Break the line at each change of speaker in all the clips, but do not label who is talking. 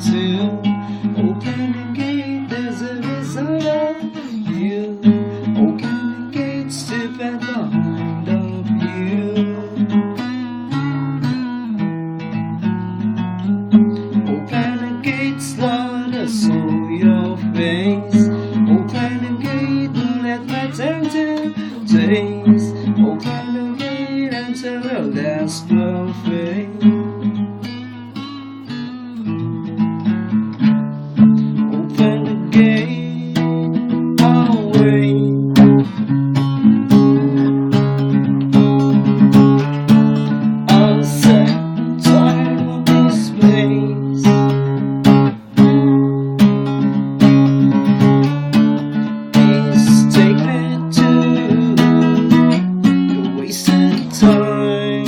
to open the gate as a result of you. Open the gate, step at behind of you. Open the gates, Lord, I saw your face. Open the gate and let my time to taste. Open the gate until the last will fade. Open the gate, I'll wait. I'm sick, tired of this place. Please take me to your wasted time,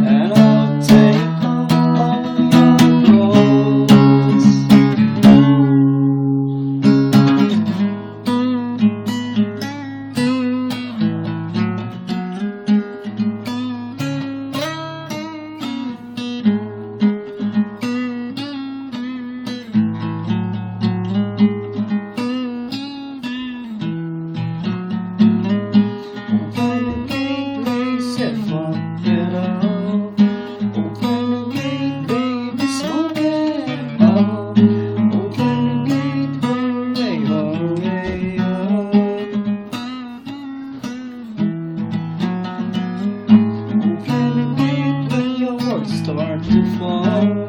and I'll take all your clothes. Open the gateway, set fuck it up. Open the gate, baby, smoke it up. Open the gate, hurry, hurry up. Open the gate when your words start to fall.